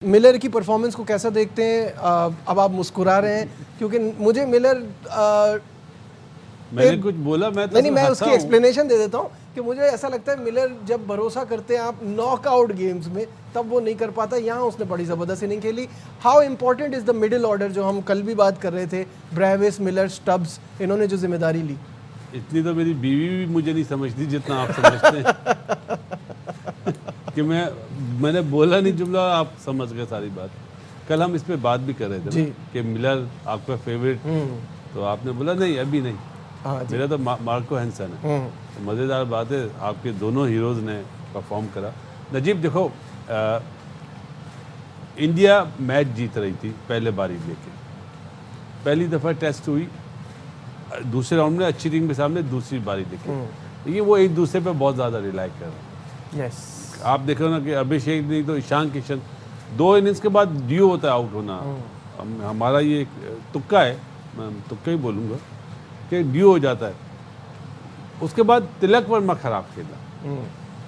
Miller की performance को कैसा देखते हैं? अब आप मुस्कुरा रहे हैं क्योंकि मुझे मिलर मैंने कुछ बोला मैं तो नहीं, मैं उसकी एक्सप्लेनेशन दे देता हूँ कि मुझे ऐसा लगता है मिलर जब भरोसा करते हैं आप नॉकआउट गेम्स में तब वो नहीं कर पाता। यहाँ उसने बड़ी ज़बरदस्त इनिंग खेली। How important is the middle order जो हम कल भी बात कर रहे थे, ब्रेविस, मिलर, स्टब्स, इन्होंने जो जिम्मेदारी ली। इतनी तो मेरी बीवी भी मुझे नहीं समझती जितना आप समझते हैं कि मैंने बोला नहीं जुमला, आप समझ गए सारी बात। कल हम इस पे बात भी कर रहे थे ना कि मिलर आपका फेवरेट, तो आपने बोला नहीं अभी नहीं। मेरा तो मार्को हैंसन है। तो मज़ेदार बात है, आपके दोनों हीरोज़ ने परफॉर्म करा। नजीब देखो, इंडिया मैच जीत रही थी पहले बारी लेके, पहली दफ़ा टेस्ट हुई, दूसरे राउंड में अच्छी टीम के सामने दूसरी बारी लेके, लेकिन वो एक दूसरे पे बहुत ज़्यादा रिलाई कर रहे हैं। आप देख रहे हो ना कि अभिषेक नहीं तो ईशान किशन, 2 इनिंग्स के बाद ड्यू होता है आउट होना। हमारा ये तुक्का है, मैं तुक्का ही बोलूँगा कि ड्यू हो जाता है। उसके बाद तिलक वर्मा खराब खेला।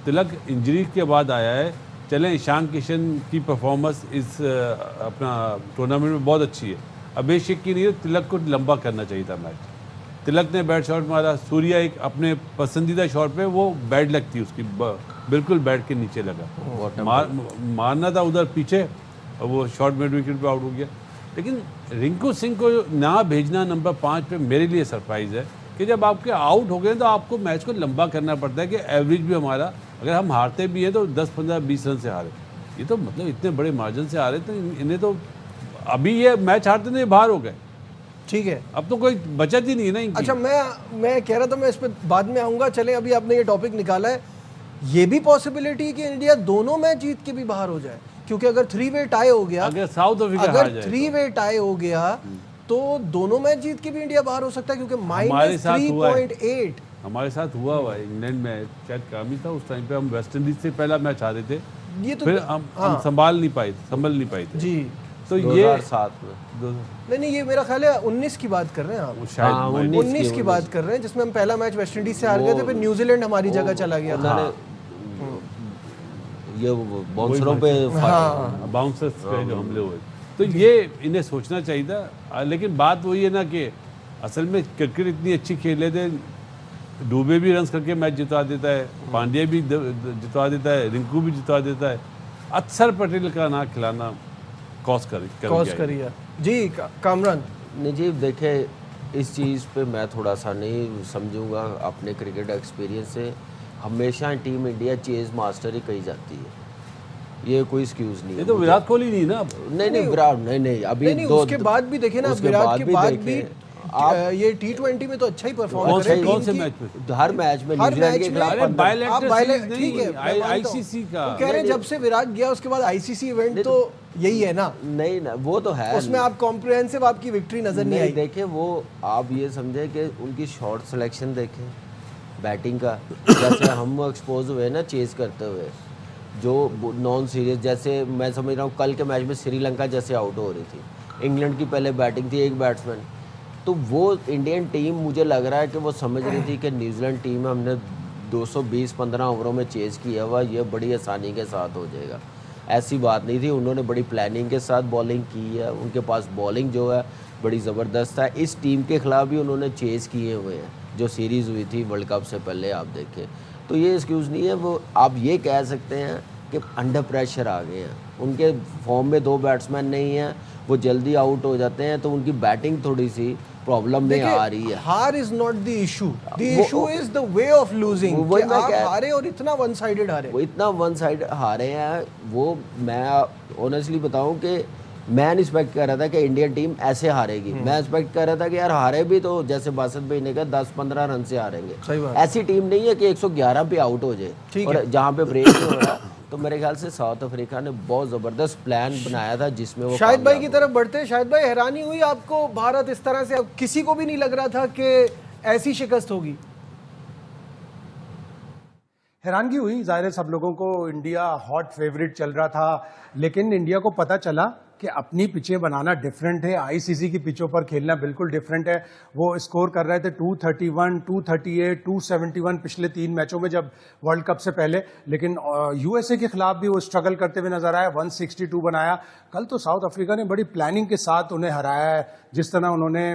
तिलक इंजरी के बाद आया है। चलें, ईशान किशन की परफॉर्मेंस इस अपना टूर्नामेंट में बहुत अच्छी है, अभिषेक की नहीं है। तिलक को लंबा करना चाहिए था मैच। तिलक ने बैट शॉट मारा, सूर्या एक अपने पसंदीदा शॉट पे, वो बैड लग थी उसकी, बिल्कुल बैट के नीचे लगा। मारना था उधर पीछे, और वो शॉट मिड विकेट पे आउट हो गया। लेकिन रिंकू सिंह को ना भेजना नंबर 5 पे मेरे लिए सरप्राइज़ है कि जब आपके आउट हो गए तो आपको मैच को लंबा करना पड़ता है कि एवरेज भी हमारा, अगर हम हारते भी हैं तो 10, 15, 20 रन से हारे। ये तो मतलब इतने बड़े मार्जिन से हारे, तो इन्हें तो अभी ये मैच हारते तो ये बाहर हो गए। ठीक है, अब तो कोई बचत ही नहीं है ना इनकी। अच्छा, मैं कह रहा था, मैं इस पर बाद में आऊँगा। चले, अभी आपने ये टॉपिक निकाला है, ये भी पॉसिबिलिटी है कि इंडिया दोनों मैच जीत के भी बाहर हो जाए, क्योंकि अगर 3-वे टाई हो गया, अगर साउथ अफ्रीका अगर 3-वे टाई हो गया तो दोनों मैच जीत के भी इंडिया बाहर हो सकता है, क्योंकि -3.8 हमारे साथ हुआ हुआ है। इंग्लैंड में शायद काम ही था उस टाइम पे, हम वेस्ट इंडीज से पहला मैच हारे थे, ये तो फिर हम संभल नहीं पाए थे जी। तो 2007 में नहीं, ये मेरा ख्याल है 19 की बात कर रहे हैं आप, शायद 19 की बात कर रहे हैं, जिसमें हम पहला मैच वेस्ट इंडीज से हार गए थे, फिर न्यूजीलैंड हमारी जगह चला गया था। ये बाउंसरों पे बाउंसर्स के जो हमले हुए, तो ये इन्हें सोचना चाहिए था। लेकिन बात वही है ना कि असल में क्रिकेट इतनी अच्छी खेले थे, डूबे भी रन्स करके मैच जितवा देता है, पांड्या भी जितवा देता है, रिंकू भी जितवा देता है। अक्षर पटेल का ना खिलाना कॉस्ट करिए जी। कामरान नजीब, देखे इस चीज़ पे मैं थोड़ा सा नहीं समझूंगा अपने क्रिकेट एक्सपीरियंस से। हमेशा टीम इंडिया चेज मास्टर ही कही जाती है, ये कोई एक्सक्यूज नहीं है। ये तो विराट कोहली नहीं ना। नहीं विराट नहीं अभी नहीं, उसके बाद भी देखे ना, विराट के बाद भी ये T20 में तो अच्छा ही परफॉर्म करे। कौन से मैच में? हर मैच में न्यूजीलैंड के खिलाफ ठीक है, आईसीसी का कह रहे हैं, जब से विराट गया उसके बाद आईसीसी इवेंट तो यही है ना। नहीं ना, वो तो है, उसमें आप कॉम्प्रिहेंसिव आपकी विक्ट्री नजर नहीं आई। देखे वो, आप ये समझे कि उनकी शॉट सिलेक्शन देखें, बैटिंग का जैसे हम एक्सपोज हुए ना चेज करते हुए, जो नॉन सीरियस, जैसे मैं समझ रहा हूँ कल के मैच में श्रीलंका जैसे आउट हो रही थी, इंग्लैंड की पहले बैटिंग थी, एक बैट्समैन, तो वो इंडियन टीम मुझे लग रहा है कि वो समझ रही थी कि न्यूजीलैंड टीम हमने 220-15 ओवरों में चेज किया हुआ, ये बड़ी आसानी के साथ हो जाएगा। ऐसी बात नहीं थी, उन्होंने बड़ी प्लानिंग के साथ बॉलिंग की है, उनके पास बॉलिंग जो है बड़ी ज़बरदस्त है। इस टीम के खिलाफ भी उन्होंने चेज किए हुए हैं, जो सीरीज़ हुई थी वर्ल्ड कप से पहले, आप देखें तो ये एक्सक्यूज़ नहीं है। वो आप ये कह सकते हैं कि अंडर प्रेशर आ गए हैं, उनके फॉर्म में 2 बैट्समैन नहीं हैं, वो जल्दी आउट हो जाते हैं, तो उनकी बैटिंग थोड़ी सी प्रॉब्लम में आ रही है। हार is not the issue, the issue is the way of losing. वो आप हारे और इतना वन साइडेड हारे, वो इतना वन साइड हारे हैं। वो मैं ऑनेस्टली बताऊं कि मैं एक्सपेक्ट कर रहा था कि इंडियन टीम ऐसे हारेगी। मैं एक्सपेक्ट कर रहा था कि यार हारे भी तो जैसे बासत भाई ने कहा 10-15 रन से हारेंगे। ऐसी टीम नहीं है कि 111 पे आउट हो जाए और जहाँ पे ब्रेक नहीं हो रहा। तो मेरे ख्याल से साउथ अफ्रीका ने बहुत ज़बरदस्त प्लान बनाया था, जिसमें वो शाहिद भाई की तरफ बढ़ते हैं। शाहिद भाई, हैरानी हुई आपको भारत इस तरह से? अब किसी को भी नहीं लग रहा था कि ऐसी शिकस्त होगी। हैरानगी हुई, जाहिर है सब लोगों को। इंडिया हॉट फेवरेट चल रहा था, लेकिन इंडिया को पता चला कि अपनी पिचें बनाना डिफरेंट है, आईसीसी की पिचों पर खेलना बिल्कुल डिफरेंट है। वो स्कोर कर रहे थे 231, 238, 271 पिछले 3 मैचों में जब वर्ल्ड कप से पहले, लेकिन यूएसए के खिलाफ भी वो स्ट्रगल करते हुए नजर आया, 162 बनाया। कल तो साउथ अफ्रीका ने बड़ी प्लानिंग के साथ उन्हें हराया है, जिस तरह उन्होंने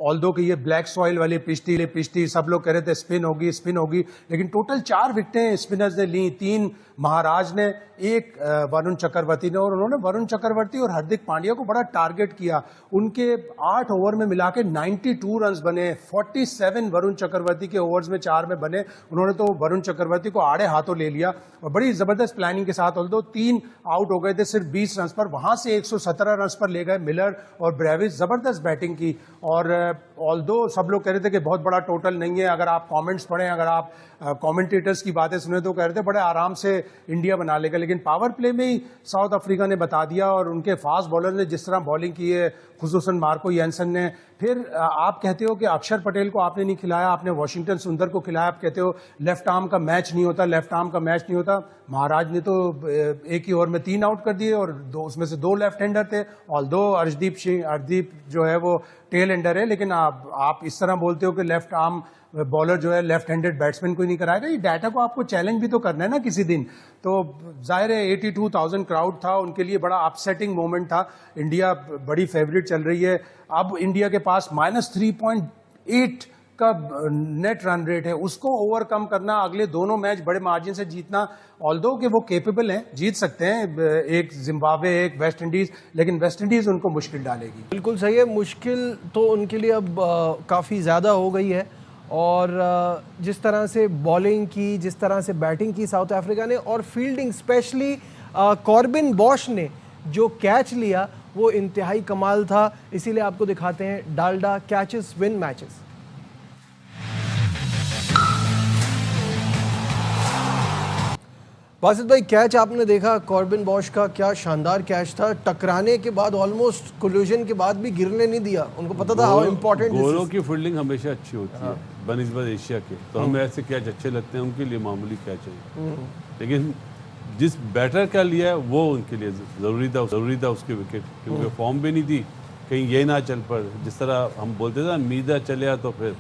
ऑल्दो कि ये ब्लैक सॉइल वाली पिचती सब लोग कह रहे थे स्पिन होगी, लेकिन टोटल 4 विकेटें स्पिनर्स ने ली, 3 महाराज ने, 1 वरुण चक्रवर्ती ने, और उन्होंने वरुण चक्रवर्ती और हार्दिक पांड्या को बड़ा टारगेट किया। उनके 8 ओवर में मिला के 92 रन बने, 47 वरुण चक्रवर्ती के ओवर्स में 4 में बने। उन्होंने तो वरुण चक्रवर्ती को आड़े हाथों ले लिया और बड़ी जबरदस्त प्लानिंग के साथ, ऑल्दो 3 आउट हो गए थे सिर्फ 20 रन पर, वहां से 117 रन पर ले गए मिलर और ब्रेविस, जबरदस्त बैटिंग की। और ऑल्दो सब लोग कह रहे थे कि बहुत बड़ा टोटल नहीं है, अगर आप कमेंट्स पढ़ें, अगर आप कमेंटेटर्स की बातें सुने तो कह रहे थे बड़े आराम से इंडिया बना लेगा, लेकिन पावर प्ले में ही साउथ अफ्रीका ने बता दिया और उनके फास्ट बॉलर ने जिस तरह बॉलिंग की है, खुसूसन मार्को येंसन ने। फिर आप कहते हो कि अक्षर पटेल को आपने नहीं खिलाया, आपने वॉशिंगटन सुंदर को खिलाया, आप कहते हो लेफ्ट आर्म का मैच नहीं होता, महाराज ने तो एक ही ओवर में 3 आउट कर दिए और उसमें से 2 लेफ्ट हैंडर थे। ऑल्दो अर्शदीप जो है वो टेल एंडर है, लेकिन आप इस तरह बोलते हो कि लेफ्ट आर्म बॉलर जो है लेफ्ट हैंडेड बैट्समैन को ही नहीं कराएगा। ये डाटा को आपको चैलेंज भी तो करना है ना किसी दिन। तो जाहिर है 82,000 क्राउड था, उनके लिए बड़ा अपसेटिंग मोमेंट था। इंडिया बड़ी फेवरेट चल रही है, अब इंडिया के पास -3.8 का नेट रन रेट है, उसको ओवरकम करना, अगले दोनों मैच बड़े मार्जिन से जीतना, ऑल्दो कि वो केपेबल हैं, जीत सकते हैं, एक जिम्बाब्वे, एक वेस्ट इंडीज, लेकिन वेस्ट इंडीज उनको मुश्किल डालेगी। बिल्कुल सही है, मुश्किल तो उनके लिए अब काफ़ी ज़्यादा हो गई है। और जिस तरह से बॉलिंग की, जिस तरह से बैटिंग की साउथ अफ्रीका ने, और फील्डिंग स्पेशली कॉर्बिन बॉश ने जो कैच लिया वो इंतहाई कमाल था। इसीलिए आपको दिखाते हैं Dalda catches win matches. Basit भाई, कैच आपने देखा कॉर्बिन बॉश का, क्या शानदार कैच था। टकराने के बाद, ऑलमोस्ट कोलिजन के बाद भी गिरने नहीं दिया, उनको पता था हाउ इम्पोर्टेंट। गोलों की फील्डिंग हमेशा अच्छी होती है बनिस्बत एशिया के, तो हमें ऐसे कैच अच्छे लगते हैं, उनके लिए मामूली कैच है, लेकिन जिस बैटर का लिया है वो उनके लिए जरूरी था उसके विकेट, क्योंकि फॉर्म भी नहीं थी, कहीं ये ना चल पड़, जिस तरह हम बोलते थे ना, मीदा चलिया तो फिर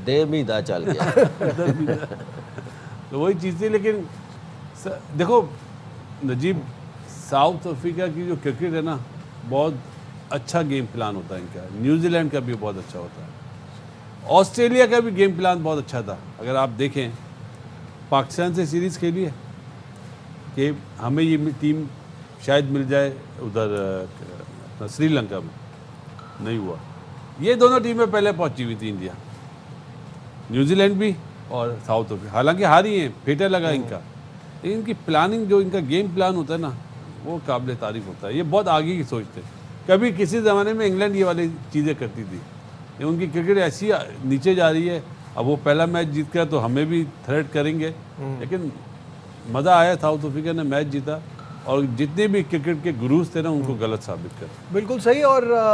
दे मीदा चल गया। तो वही चीज़ थी। लेकिन देखो नजीब, साउथ अफ्रीका की जो क्रिकेट है ना, बहुत अच्छा गेम प्लान होता है इनका, न्यूजीलैंड का भी बहुत अच्छा होता है, ऑस्ट्रेलिया का भी गेम प्लान बहुत अच्छा था। अगर आप देखें, पाकिस्तान से सीरीज़ खेली है कि हमें ये टीम शायद मिल जाए उधर श्रीलंका में, नहीं हुआ। ये दोनों टीमें पहले पहुंची हुई थी, इंडिया, न्यूजीलैंड भी और साउथ अफ्रीका, हालांकि हारी हैं, फेटर लगा इनका, लेकिन इनकी प्लानिंग, जो इनका गेम प्लान होता है ना, वो काबिल तारीफ होता है। ये बहुत आगे की सोचते हैं। कभी किसी ज़माने में इंग्लैंड ये वाली चीज़ें करती थी, ये उनकी क्रिकेट ऐसी नीचे जा रही है। अब वो पहला मैच जीत गया तो हमें भी थ्रेट करेंगे, लेकिन मज़ा आया, साउथ अफ्रीका ने मैच जीता और जितने भी क्रिकेट के गुरूज थे ना, उनको गलत साबित कर। बिल्कुल सही। और